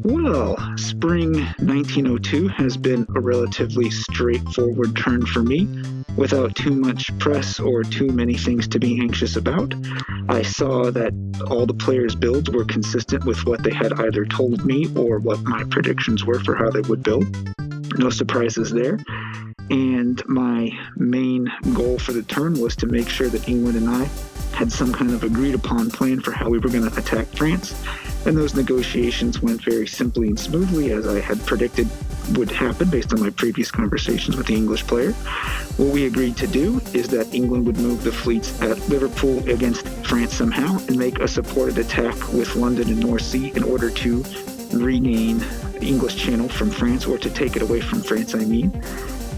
Well, spring 1902 has been a relatively straightforward turn for me, without too much press or too many things to be anxious about. I saw that all the players' builds were consistent with what they had either told me or what my predictions were for how they would build. No surprises there. And my main goal for the turn was to make sure that England and I had some kind of agreed upon plan for how we were going to attack France. And those negotiations went very simply and smoothly, as I had predicted would happen based on my previous conversations with the English player. What we agreed to do is that England would move the fleets at Liverpool against France somehow and make a supported attack with London and North Sea in order to regain the English Channel from France, or to take it away from France, I mean.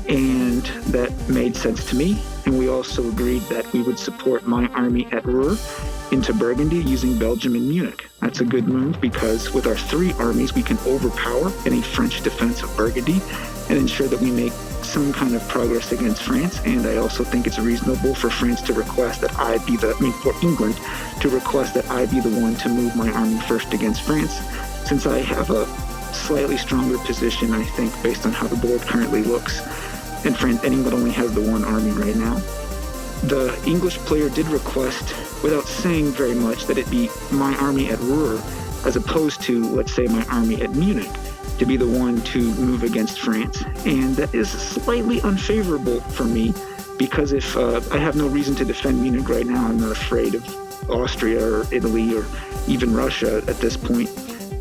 And that made sense to me. And we also agreed that we would support my army at Ruhr into Burgundy using Belgium and Munich. That's a good move because with our three armies, we can overpower any French defense of Burgundy and ensure that we make some kind of progress against France. And I also think it's reasonable for France to request that for England to request that I be the one to move my army first against France, since I have a slightly stronger position, I think, based on how the board currently looks. And England only has the one army right now. The English player did request, without saying very much, that it be my army at Ruhr, as opposed to, let's say, my army at Munich, to be the one to move against France. And that is slightly unfavorable for me, because if I have no reason to defend Munich right now, I'm not afraid of Austria or Italy or even Russia at this point.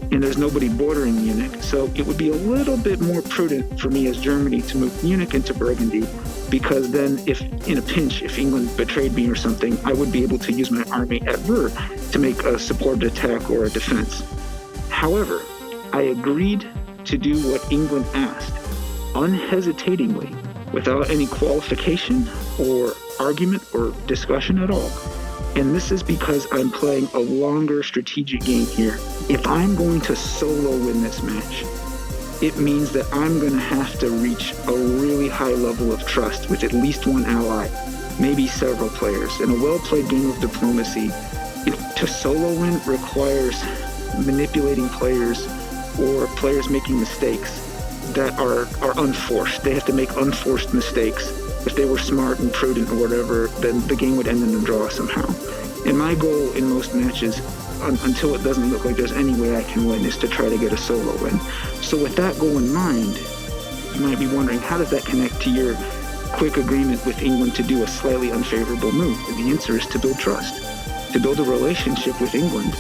And there's nobody bordering Munich, so it would be a little bit more prudent for me as Germany to move Munich into Burgundy, because then if in a pinch, if England betrayed me or something, I would be able to use my army at Ruhr to make a supported attack or a defense. However, I agreed to do what England asked, unhesitatingly, without any qualification or argument or discussion at all. And this is because I'm playing a longer strategic game here. If I'm going to solo win this match, it means that I'm going to have to reach a really high level of trust with at least one ally, maybe several players. In a well-played game of diplomacy, to solo win requires manipulating players or players making mistakes that are unforced. They have to make unforced mistakes. If they were smart and prudent or whatever, then the game would end in a draw somehow. And my goal in most matches, until it doesn't look like there's any way I can win, is to try to get a solo win. So with that goal in mind, you might be wondering, how does that connect to your quick agreement with England to do a slightly unfavorable move? And the answer is to build trust, to build a relationship with England,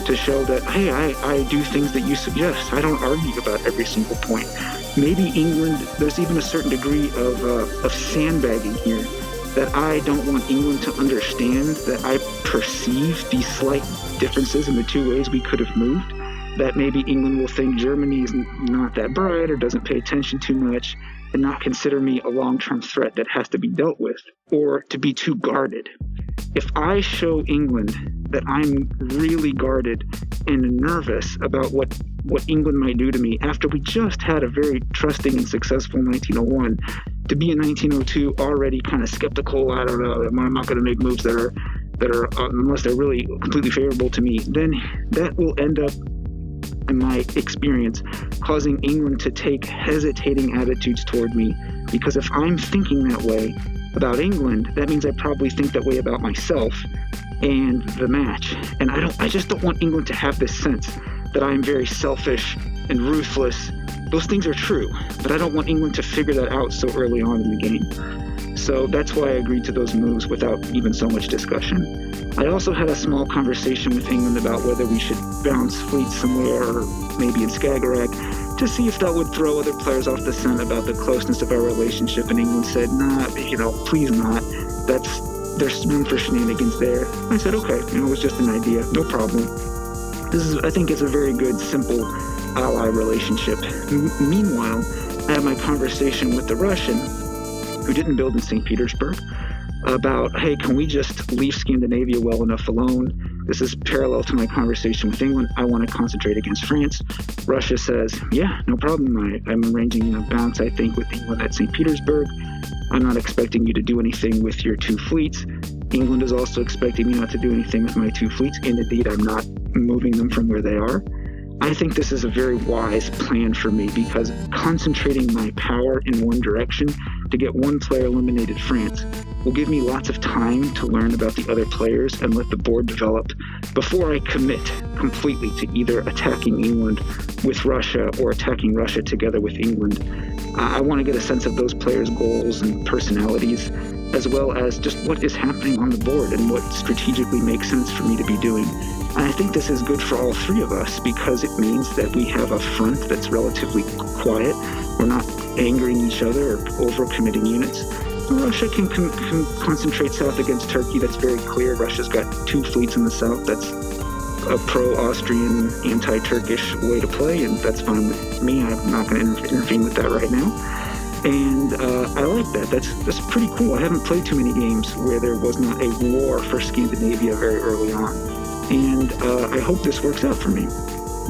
to show that, hey, I do things that you suggest. I don't argue about every single point. Maybe England, there's even a certain degree of sandbagging here, that I don't want England to understand that I perceive these slight differences in the two ways we could have moved, that maybe England will think Germany is not that bright or doesn't pay attention too much and not consider me a long-term threat that has to be dealt with, or to be too guarded. If I show England that I'm really guarded and nervous about what England might do to me after we just had a very trusting and successful 1901, to be in 1902 already kind of skeptical, I don't know, I'm not going to make moves that are unless they're really completely favorable to me, then that will end up, in my experience, causing England to take hesitating attitudes toward me. Because if I'm thinking that way about England, that means I probably think that way about myself and the match. And I just don't want England to have this sense that I am very selfish and ruthless. Those things are true, but I don't want England to figure that out so early on in the game. So that's why I agreed to those moves without even so much discussion. I also had a small conversation with England about whether we should bounce fleets somewhere, or maybe in Skagerrak, to see if that would throw other players off the scent about the closeness of our relationship. And England said, nah, please not. There's room for shenanigans there. I said, okay, it was just an idea, no problem. I think it's a very good, simple ally relationship. Meanwhile, I had my conversation with the Russian, who didn't build in St. Petersburg, about, hey, can we just leave Scandinavia well enough alone? This is parallel to my conversation with England. I want to concentrate against France. Russia says, yeah, no problem. I'm arranging a bounce, I think, with England at St. Petersburg. I'm not expecting you to do anything with your two fleets. England is also expecting me not to do anything with my two fleets. And indeed, I'm not moving them from where they are. I think this is a very wise plan for me because concentrating my power in one direction to get one player eliminated, France, will give me lots of time to learn about the other players and let the board develop before I commit completely to either attacking England with Russia or attacking Russia together with England. I want to get a sense of those players' goals and personalities, as well as just what is happening on the board and what strategically makes sense for me to be doing. And I think this is good for all three of us because it means that we have a front that's relatively quiet. We're not angering each other or overcommitting units. Russia can concentrate south against Turkey. That's very clear. Russia's got 2 fleets in the south. That's a pro-Austrian, anti-Turkish way to play, and that's fine with me. I'm not going to intervene with that right now. And I like that. That's pretty cool. I haven't played too many games where there was not a war for Scandinavia very early on. And I hope this works out for me.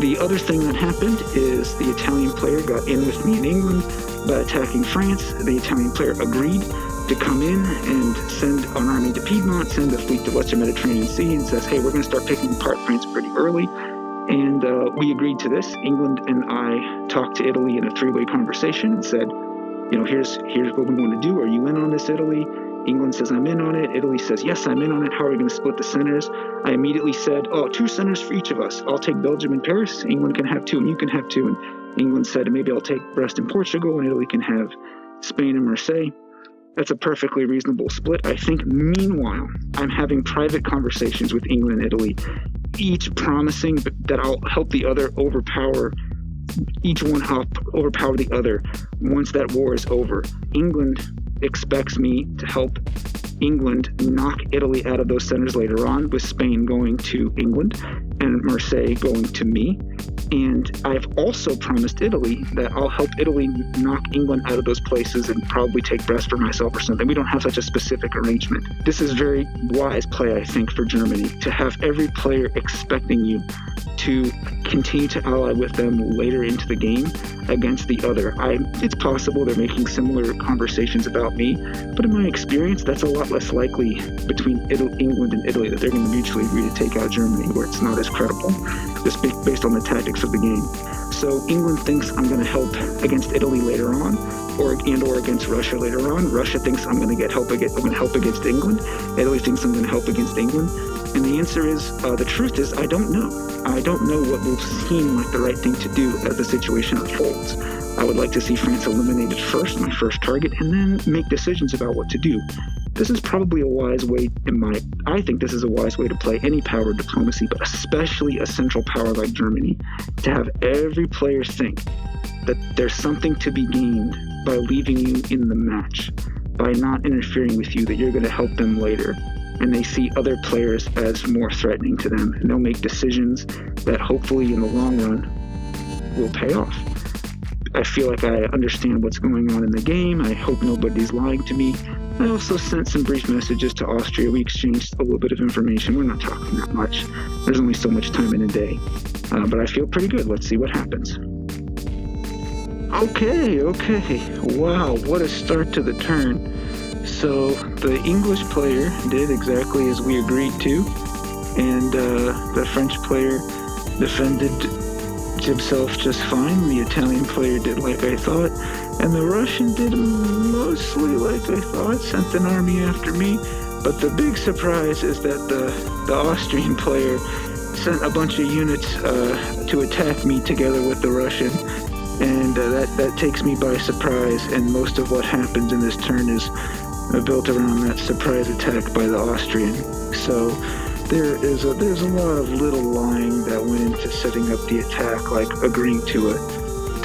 The other thing that happened is the Italian player got in with me in England by attacking France. The Italian player agreed to come in and send an army to Piedmont, send a fleet to Western Mediterranean Sea, and says, hey, we're going to start picking apart France pretty early. And we agreed to this. England and I talked to Italy in a 3-way conversation and said, here's what we want to do. Are you in on this, Italy? England says, I'm in on it. Italy says, yes, I'm in on it. How are we going to split the centers? I immediately said, 2 centers for each of us. I'll take Belgium and Paris. England can have 2, and you can have 2. And England said, maybe I'll take Brest and Portugal, and Italy can have Spain and Marseille. That's a perfectly reasonable split, I think. Meanwhile, I'm having private conversations with England and Italy, each promising that I'll help the other overpower the other once that war is over. England expects me to help England knock Italy out of those centers later on, with Spain going to England and Marseille going to me. And I've also promised Italy that I'll help Italy knock England out of those places and probably take Brest for myself or something. We don't have such a specific arrangement. This is very wise play, I think, for Germany, to have every player expecting you to continue to ally with them later into the game against the other. It's possible they're making similar conversations about me, but in my experience, that's a lot less likely between England and Italy that they're going to mutually agree to take out Germany, where it's not as credible, just based on the tactics of the game. So England thinks I'm going to help against Italy later on, or against Russia later on. Russia thinks I'm going to help against England. Italy thinks I'm going to help against England. And the answer is, the truth is, I don't know. I don't know what will seem like the right thing to do as the situation unfolds. I would like to see France eliminated first, my first target, and then make decisions about what to do. This is probably a wise way, I think this is a wise way to play any power diplomacy, but especially a central power like Germany, to have every player think that there's something to be gained by leaving you in the match, by not interfering with you, that you're going to help them later. And they see other players as more threatening to them. And they'll make decisions that hopefully in the long run will pay off. I feel like I understand what's going on in the game. I hope nobody's lying to me. I also sent some brief messages to Austria. We exchanged a little bit of information. We're not talking that much. There's only so much time in a day. But I feel pretty good. Let's see what happens. Okay. Wow, what a start to the turn. So the English player did exactly as we agreed to, and the French player defended himself just fine. The Italian player did like I thought, and the Russian did mostly like I thought, sent an army after me. But the big surprise is that the Austrian player sent a bunch of units to attack me together with the Russian, and that takes me by surprise, and most of what happens in this turn is built around that surprise attack by the Austrian. So there's a lot of little lying that went into setting up the attack, like agreeing to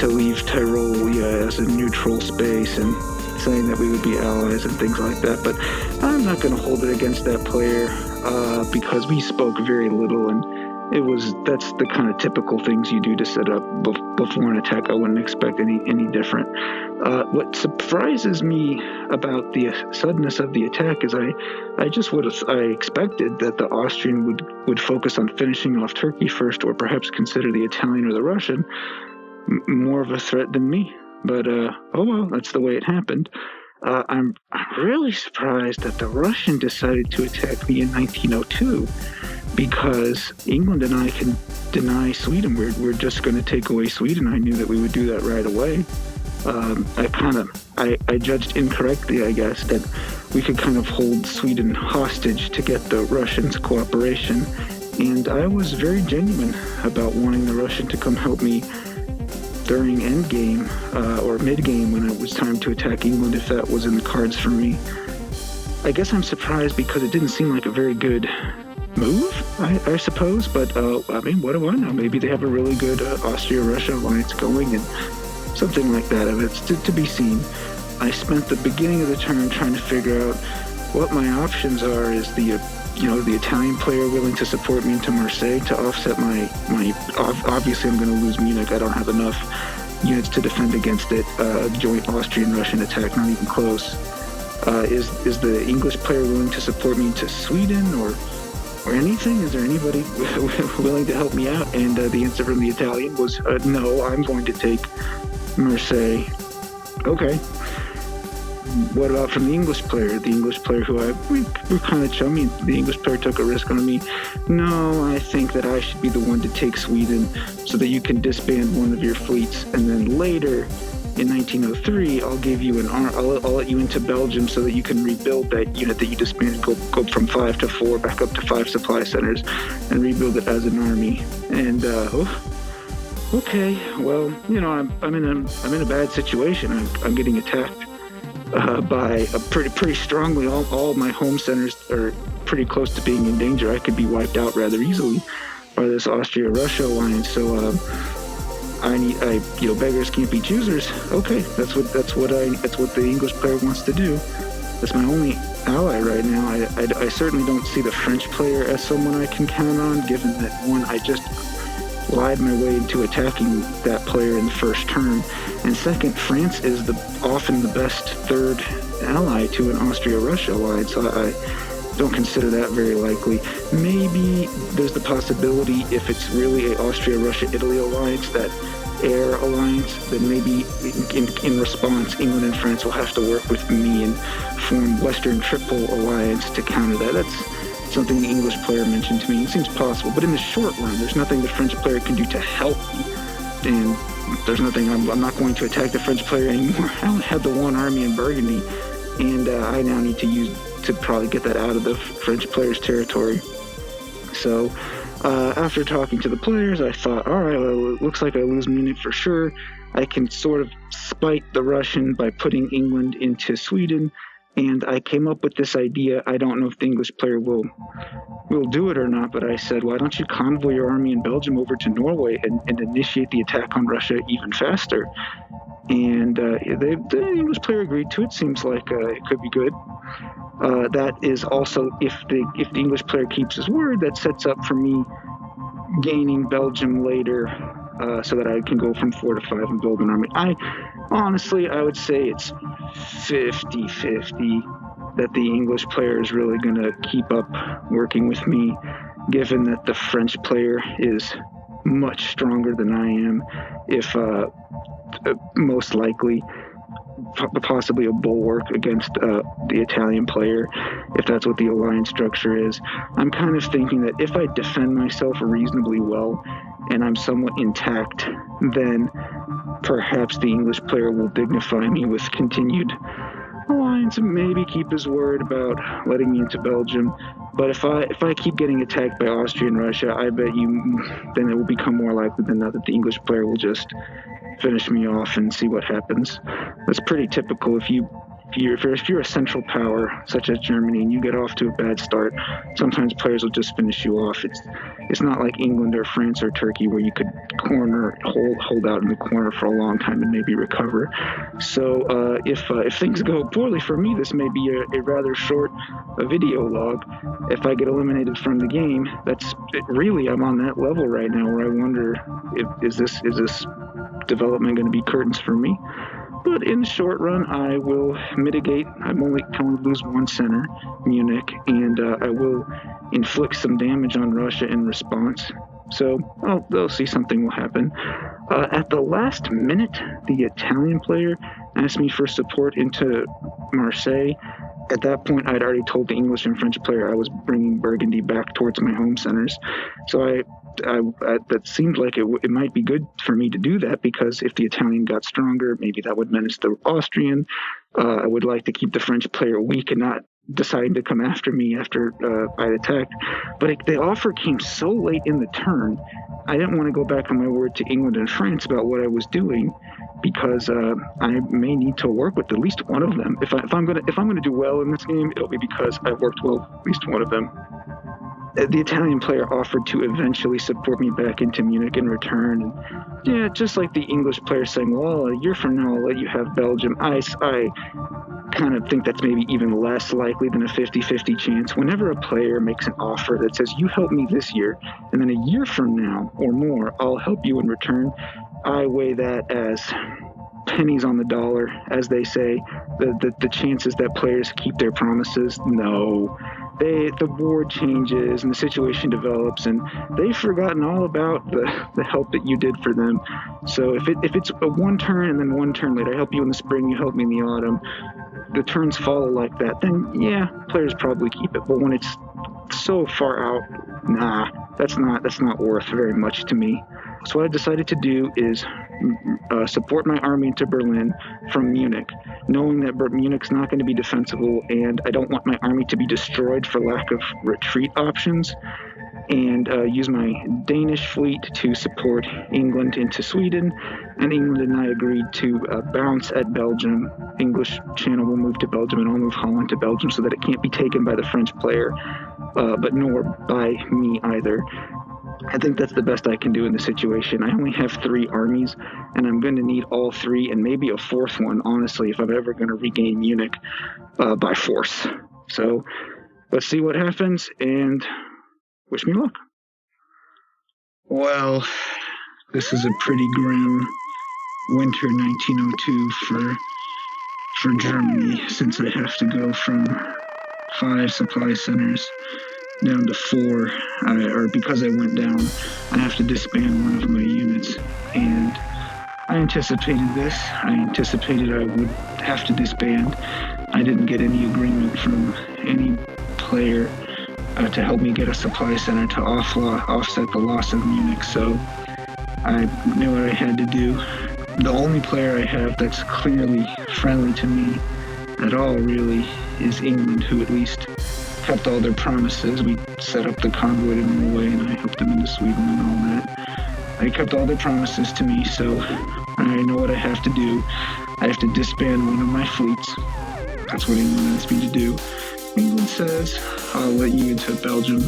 leave Tyrolia as a neutral space and saying that we would be allies and things like that. But I'm not going to hold it against that player because we spoke very little, and that's the kind of typical things you do to set up before an attack. I wouldn't expect any different. What surprises me about the suddenness of the attack is I expected that the Austrian would focus on finishing off Turkey first, or perhaps consider the Italian or the Russian more of a threat than me. But oh well, that's the way it happened. I'm really surprised that the Russian decided to attack me in 1902, because England and I can deny Sweden. We're just going to take away Sweden. I knew that we would do that right away. I judged incorrectly, I guess, that we could kind of hold Sweden hostage to get the Russians' cooperation. And I was very genuine about wanting the Russian to come help me during endgame or midgame when it was time to attack England, if that was in the cards for me. I guess I'm surprised because it didn't seem like a very good move, I suppose. But I mean, what do I know? Maybe they have a really good Austria-Russia alliance going, and something like that. It's to be seen. I spent the beginning of the turn trying to figure out what my options are. Is the Italian player willing to support me into Marseille to offset my obviously I'm going to lose Munich. I don't have enough units to defend against it. Joint Austrian-Russian attack, not even close. Is the English player willing to support me into Sweden or anything? Is there anybody willing to help me out? And the answer from the Italian was no, I'm going to take Marseille. Okay. What about from the English player? The English player who we were kind of chummy. The English player took a risk on me. No, I think that I should be the one to take Sweden so that you can disband one of your fleets, and then later in 1903, I'll give you I'll let you into Belgium so that you can rebuild that unit that you disbanded, go from 5 to 4, back up to 5 supply centers, and rebuild it as an army. And okay, well, I'm in a bad situation. I'm getting attacked by pretty strongly. All my home centers are pretty close to being in danger. I could be wiped out rather easily by this Austria-Russia alliance. So beggars can't be choosers. Okay, that's what the English player wants to do. That's my only ally right now. I certainly don't see the French player as someone I can count on, given that one, I just lied my way into attacking that player in the first turn, and second, France is often the best third ally to an Austria-Russia alliance. So I don't consider that very likely. Maybe there's the possibility, if it's really an Austria-Russia-Italy alliance, that air alliance, then maybe in response, England and France will have to work with me and form Western Triple Alliance to counter that. That's something the English player mentioned to me. It seems possible, but in the short run, there's nothing the French player can do to help me, and there's nothing. I'm not going to attack the French player anymore. I only have the one army in Burgundy, and I now need to probably get that out of the French player's territory. So after talking to the players, I thought, all right, well, it looks like I lose Munich for sure. I can sort of spite the Russian by putting England into Sweden. And I came up with this idea. I don't know if the English player will do it or not, but I said, why don't you convoy your army in Belgium over to Norway and initiate the attack on Russia even faster? And the English player agreed to it. Seems like it could be good. That is also, if the English player keeps his word, that sets up for me gaining Belgium later, so that I can go from 4 to 5 and build an army. Honestly, I would say it's 50-50 that the English player is really going to keep up working with me, given that the French player is much stronger than I am, if most likely possibly a bulwark against the Italian player, if that's what the alliance structure is. I'm kind of thinking that if I defend myself reasonably well and I'm somewhat intact, then perhaps the English player will dignify me with continued alliance and maybe keep his word about letting me into Belgium. But if I keep getting attacked by Austria and Russia, I bet then it will become more likely than not that the English player will just finish me off and see what happens. That's pretty typical. If you're a central power such as Germany and you get off to a bad start, sometimes players will just finish you off. It's not like England or France or Turkey where you could hold out in the corner for a long time and maybe recover. So if things go poorly for me, this may be a rather short video log. If I get eliminated from the game, I'm on that level right now where I wonder, is this development going to be curtains for me? But in the short run, I will mitigate. I'm only going to lose one center, Munich, and I will inflict some damage on Russia in response. So they'll see something will happen. At the last minute, the Italian player asked me for support into Marseille. At that point, I'd already told the English and French player I was bringing Burgundy back towards my home centers. So that seemed like it might be good for me to do that, because if the Italian got stronger, maybe that would menace the Austrian. I would like to keep the French player weak and not deciding to come after me after I'd attacked. But the offer came so late in the turn, I didn't want to go back on my word to England and France about what I was doing, because I may need to work with at least one of them. If I'm gonna do well in this game, it'll be because I've worked well with at least one of them. The Italian player offered to eventually support me back into Munich in return. And yeah, just like the English player saying, well, a year from now I'll let you have Belgium, I kind of think that's maybe even less likely than a 50-50 chance. Whenever a player makes an offer that says, you help me this year, and then a year from now or more, I'll help you in return, I weigh that as pennies on the dollar, as they say. The chances that players keep their promises, no. The board changes and the situation develops, and they've forgotten all about the help that you did for them. So if it's a one turn and then one turn later, I help you in the spring, you help me in the autumn, the turns follow like that, then yeah, players probably keep it. But when it's so far out, nah, that's not worth very much to me. So what I decided to do is support my army into Berlin from Munich, knowing that Munich's not going to be defensible, and I don't want my army to be destroyed for lack of retreat options, and use my Danish fleet to support England into Sweden. And England and I agreed to bounce at Belgium. English channel will move to Belgium, and I'll move Holland to Belgium so that it can't be taken by the French player, but nor by me either. I think that's the best I can do in this situation. I only have 3 armies, and I'm going to need all 3 and maybe a 4th one, honestly, if I'm ever going to regain Munich by force. So let's see what happens, and wish me luck. Well, this is a pretty grim winter 1902 for Germany, since I have to go from 5 supply centers down to 4, or because I went down, I have to disband one of my units. And I anticipated this. I anticipated I would have to disband. I didn't get any agreement from any player to help me get a supply center to offset the loss of Munich, so I knew what I had to do. The only player I have that's clearly friendly to me at all, really, is England, who at least kept all their promises. We set up the convoy to Norway, and I helped them into Sweden and all that. They kept all their promises to me, so I know what I have to do. I have to disband one of my fleets. That's what England asked me to do. England says, I'll let you into Belgium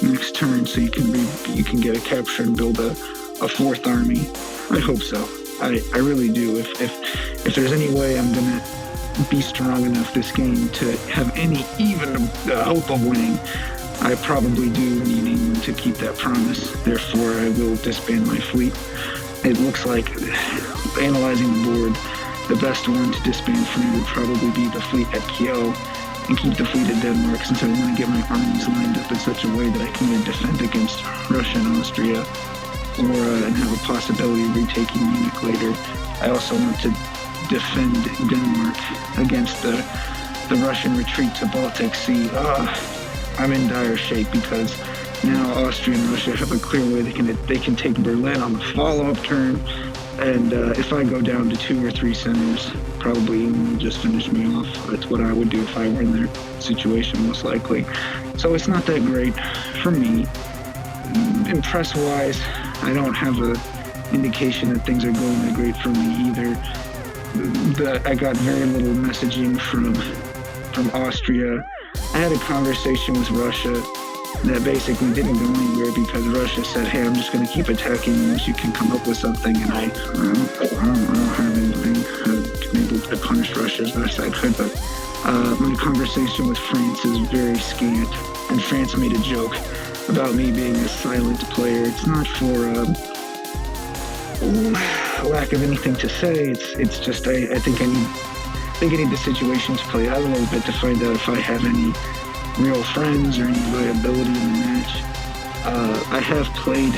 next turn so you can get a capture and build a 4th army. I hope so. I really do. If there's any way I'm gonna be strong enough this game to have any even hope of winning, I probably do need England to keep that promise. Therefore, I will disband my fleet. It looks like, analyzing the board, the best one to disband for me would probably be the fleet at Kiel, and keep the fleet at Denmark, since I want to get my armies lined up in such a way that I can either defend against Russia and Austria, or and have a possibility of retaking Munich later. I also want to defend Denmark against the Russian retreat to Baltic Sea. I'm in dire shape, because now Austria and Russia have a clear way they can take Berlin on the follow-up turn, and if I go down to 2 or 3 centers, probably England will just finish me off. That's what I would do if I were in their situation, most likely. So it's not that great for me. And press-wise, I don't have an indication that things are going that great for me either. I got very little messaging from Austria. I had a conversation with Russia that basically didn't go anywhere, because Russia said, hey, I'm just going to keep attacking unless you can come up with something, and I don't have anything. I've been able to punish Russia as best I could, but my conversation with France is very scant, and France made a joke about me being a silent player. It's not for lack of anything to say. It's just I think I need the situation to play out a little bit to find out if I have any real friends or any viability in the match. I have played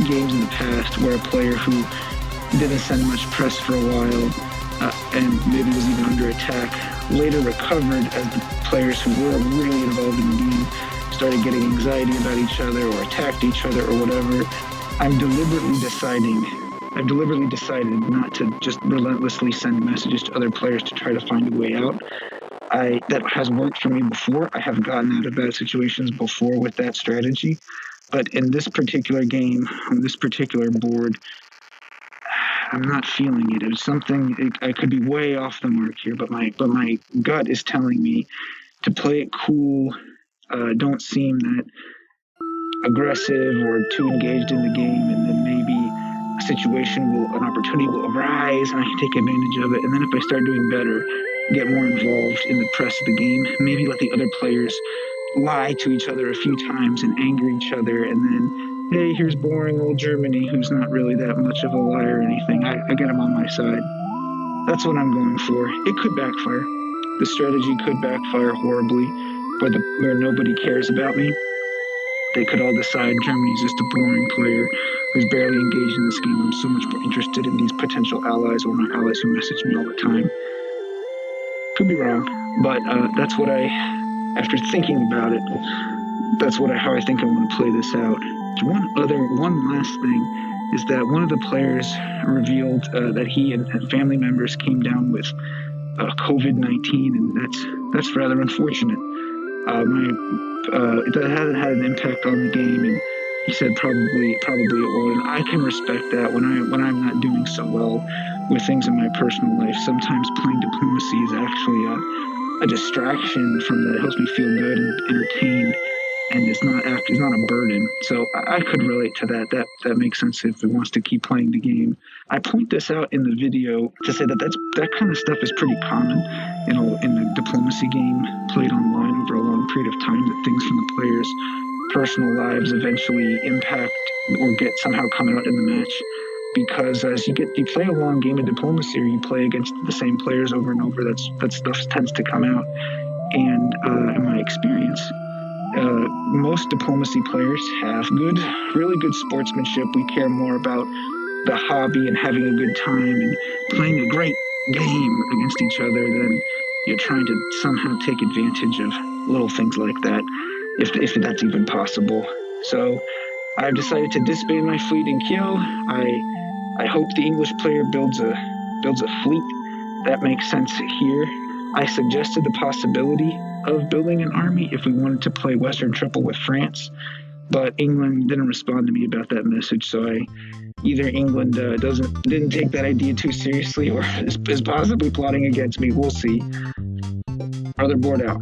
games in the past where a player who didn't send much press for a while, and maybe was even under attack. Later recovered as the players who were really involved in the game started getting anxiety about each other or attacked each other or whatever. I've deliberately decided not to just relentlessly send messages to other players to try to find a way out. That has worked for me before. I have gotten out of bad situations before with that strategy. But in this particular game, on this particular board, I'm not feeling it. It was something, I could be way off the mark here, but my gut is telling me to play it cool, don't seem that aggressive or too engaged in the game, and then maybe an opportunity will arise and I can take advantage of it. And then if I start doing better, get more involved in the press of the game, maybe let the other players lie to each other a few times and anger each other, and then, hey, here's boring old Germany who's not really that much of a liar or anything. I get him on my side. That's what I'm going for. It could backfire. The strategy could backfire horribly, where nobody cares about me. They could all decide Germany's just a boring player who's barely engaged in this game. I'm so much more interested in these potential allies or my allies who message me all the time. Could be wrong, but that's what after thinking about it, how I think I want to play this out. One last thing is that one of the players revealed that he and family members came down with COVID-19, and that's rather unfortunate. That hasn't had an impact on the game, and he said probably it won't. And I can respect that when I'm not doing so well with things in my personal life. Sometimes playing diplomacy is actually a distraction from that. It helps me feel good and entertained, and it's not a burden. So I could relate to that. That makes sense if it wants to keep playing the game. I point this out in the video to say that kind of stuff is pretty common in the diplomacy game played online over a long period of time. That things from the players' personal lives eventually impact or get somehow come out in the match. Because as you play a long game of diplomacy, or you play against the same players over and over, that stuff tends to come out. And in my experience, most diplomacy players have really good sportsmanship. We care more about the hobby and having a good time and playing a great game against each other than trying to somehow take advantage of little things like that, if that's even possible. So I've decided to disband my fleet in Kiel. I hope the English player builds a fleet that makes sense here. I suggested the possibility of building an army if we wanted to play Western Triple with France, but England didn't respond to me about that message, so either England didn't take that idea too seriously, or is possibly plotting against me. We'll see. BrotherBored out.